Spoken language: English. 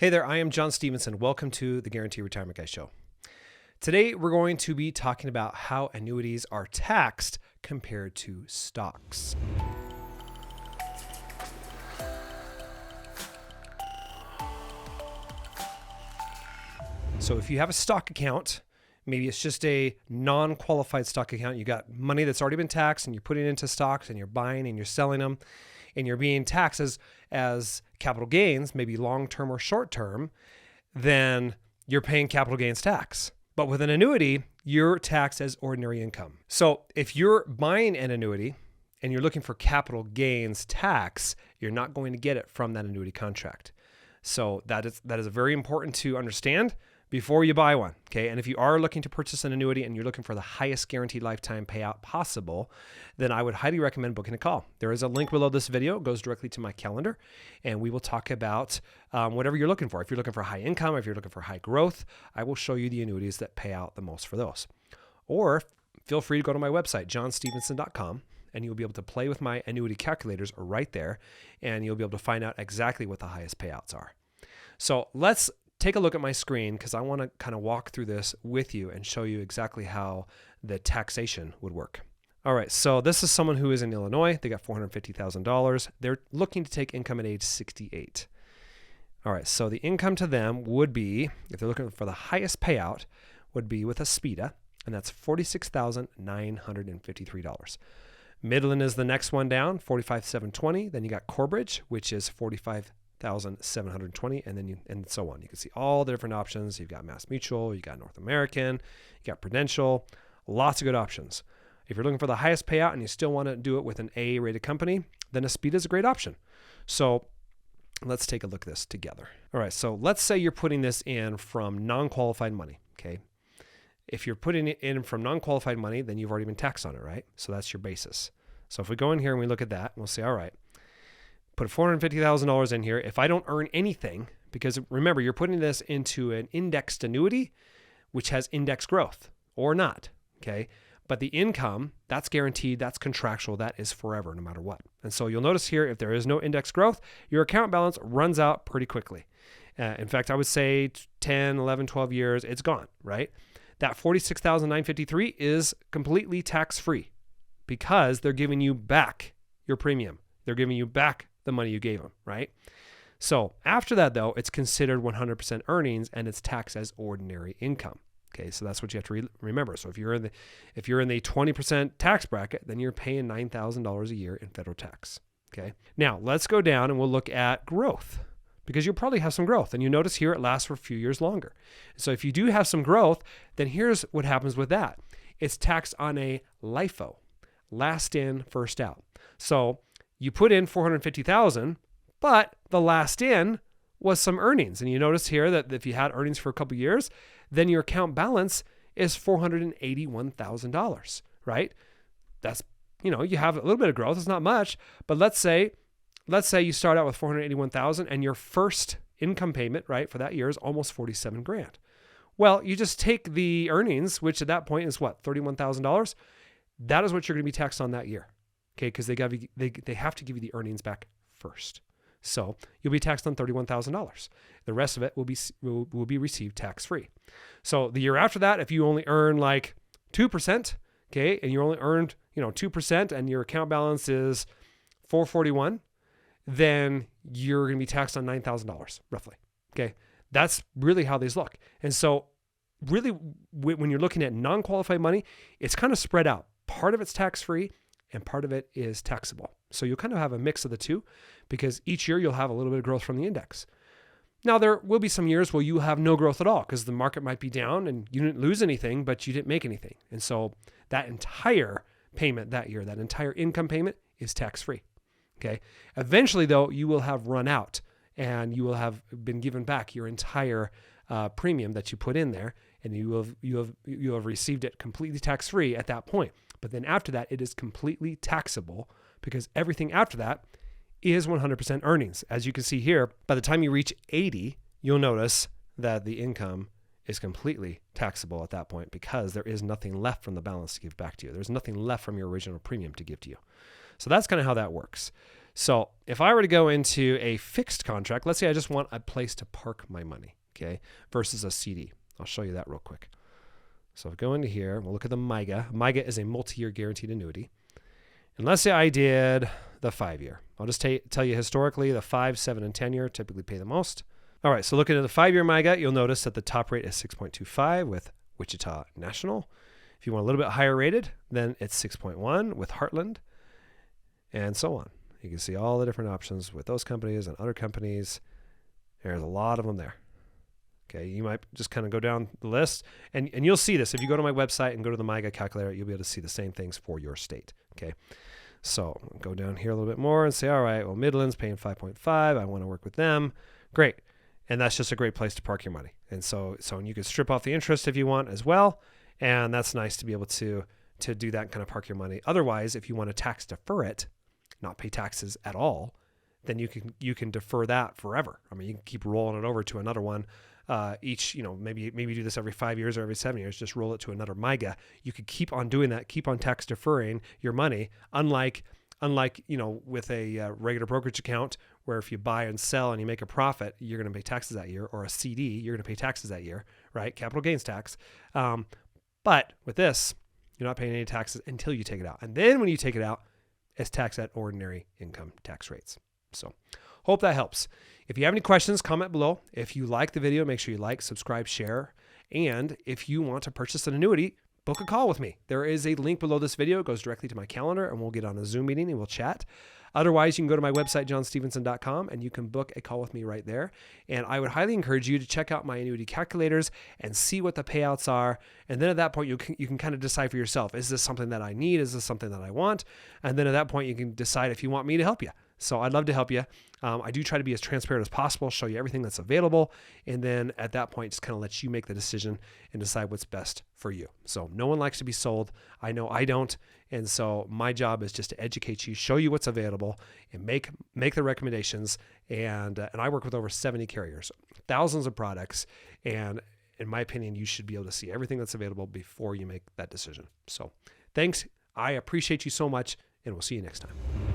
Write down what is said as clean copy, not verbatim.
Hey there, I am John Stevenson. Welcome to the Guarantee Retirement Guy Show. Today, we're going to be talking about how annuities are taxed compared to stocks. So if you have a stock account, maybe it's just a non-qualified stock account, you got money that's already been taxed and you're putting it into stocks and you're buying and you're selling them and you're being taxed as capital gains, maybe long-term or short-term, then you're paying capital gains tax. But with an annuity, you're taxed as ordinary income. So if you're buying an annuity and you're looking for capital gains tax, you're not going to get it from that annuity contract. So that is very important to understand before you buy one, okay? And if you are looking to purchase an annuity and you're looking for the highest guaranteed lifetime payout possible, then I would highly recommend booking a call. There is a link below this video. It goes directly to my calendar, and we will talk about whatever you're looking for. If you're looking for high income, if you're looking for high growth, I will show you the annuities that pay out the most for those. Or feel free to go to my website, johnstevenson.com, and you'll be able to play with my annuity calculators right there, and you'll be able to find out exactly what the highest payouts are. So let's take a look at my screen because I want to kind of walk through this with you and show you exactly how the taxation would work. All right, so this is someone who is in Illinois. They got $450,000. They're looking to take income at age 68. All right, so the income to them would be, if they're looking for the highest payout, would be with a SPIDA, and that's $46,953. Midland is the next one down, $45,720. Then you got Corbridge, which is $45,720, and then and so on. You can see all the different options. You've got Mass Mutual, you got North American, you got Prudential, lots of good options. If you're looking for the highest payout and you still want to do it with an A-rated company, then a SPIDA is a great option. So let's take a look at this together. All right, so let's say you're putting this in from non-qualified money, okay? If you're putting it in from non-qualified money, then you've already been taxed on it, right? So that's your basis. So if we go in here and we look at that, we'll say, all right, put $450,000 in here. If I don't earn anything, because remember, you're putting this into an indexed annuity, which has index growth or not, okay? But the income, that's guaranteed, that's contractual, that is forever, no matter what. And so you'll notice here, if there is no index growth, your account balance runs out pretty quickly. In fact, I would say 10, 11, 12 years, it's gone, right? That $46,953 is completely tax-free because they're giving you back your premium. They're giving you back the money you gave them, right? So after that, though, it's considered 100% earnings and it's taxed as ordinary income. Okay, so that's what you have to remember. So if you're in the 20% tax bracket, then you're paying $9,000 a year in federal tax. Okay, now let's go down and we'll look at growth because you'll probably have some growth, and you notice here it lasts for a few years longer. So if you do have some growth, then here's what happens with that: it's taxed on a LIFO, last in, first out. So you put in $450,000, but the last in was some earnings. And you notice here that if you had earnings for a couple of years, then your account balance is $481,000, right? That's, you have a little bit of growth. It's not much, but let's say you start out with $481,000 and your first income payment, right, for that year is almost $47,000. Well, you just take the earnings, which at that point is what, $31,000. That is what you're going to be taxed on that year. Okay, because they have to give you the earnings back first. So you'll be taxed on $31,000. The rest of it will be received tax-free. So the year after that, if you only earn like 2%, okay, and you only earned 2%, and your account balance is $441, then you're going to be taxed on $9,000 roughly. Okay, that's really how these look. And so really, when you're looking at non-qualified money, it's kind of spread out. Part of it's tax-free, and part of it is taxable. So you'll kind of have a mix of the two because each year you'll have a little bit of growth from the index. Now, there will be some years where you have no growth at all because the market might be down and you didn't lose anything, but you didn't make anything. And so that entire payment that year, that entire income payment is tax-free. Okay. Eventually, though, you will have run out and you will have been given back your entire premium that you put in there, and you have received it completely tax-free at that point. But then after that, it is completely taxable because everything after that is 100% earnings. As you can see here, by the time you reach 80, you'll notice that the income is completely taxable at that point because there is nothing left from the balance to give back to you. There's nothing left from your original premium to give to you. So that's kind of how that works. So if I were to go into a fixed contract, let's say I just want a place to park my money, okay, versus a CD. I'll show you that real quick. So if I go into here, we'll look at the MYGA. MYGA is a multi-year guaranteed annuity. And let's say I did the 5-year. I'll just tell you historically, the 5, 7, and 10-year typically pay the most. All right, so looking at the 5-year MYGA, you'll notice that the top rate is 6.25 with Wichita National. If you want a little bit higher rated, then it's 6.1 with Heartland, and so on. You can see all the different options with those companies and other companies. There's a lot of them there. Okay, you might just kind of go down the list, and you'll see this. If you go to my website and go to the MYGA calculator, you'll be able to see the same things for your state. Okay, so go down here a little bit more and say, all right, well, Midland's paying 5.5. I want to work with them. Great. And that's just a great place to park your money. And so you can strip off the interest if you want as well. And that's nice to be able to do that and kind of park your money. Otherwise, if you want to tax defer it, not pay taxes at all, then you can defer that forever. I mean, you can keep rolling it over to another one. Each, maybe do this every 5 years or every 7 years, just roll it to another MYGA. You could keep on doing that, keep on tax deferring your money, unlike with a regular brokerage account where if you buy and sell and you make a profit, you're going to pay taxes that year, or a CD, you're going to pay taxes that year, right? Capital gains tax. But with this, you're not paying any taxes until you take it out. And then when you take it out, it's taxed at ordinary income tax rates. So hope that helps. If you have any questions, comment below. If you like the video, make sure you like, subscribe, share. And if you want to purchase an annuity, book a call with me. There is a link below this video. It goes directly to my calendar, and we'll get on a Zoom meeting and we'll chat. Otherwise, you can go to my website, johnstevenson.com, and you can book a call with me right there. And I would highly encourage you to check out my annuity calculators and see what the payouts are. And then at that point, you can kind of decide for yourself, is this something that I need? Is this something that I want? And then at that point, you can decide if you want me to help you. So I'd love to help you. I do try to be as transparent as possible, show you everything that's available. And then at that point, just kind of let you make the decision and decide what's best for you. So no one likes to be sold. I know I don't. And so my job is just to educate you, show you what's available, and make the recommendations. And I work with over 70 carriers, thousands of products. And in my opinion, you should be able to see everything that's available before you make that decision. So thanks. I appreciate you so much, and we'll see you next time.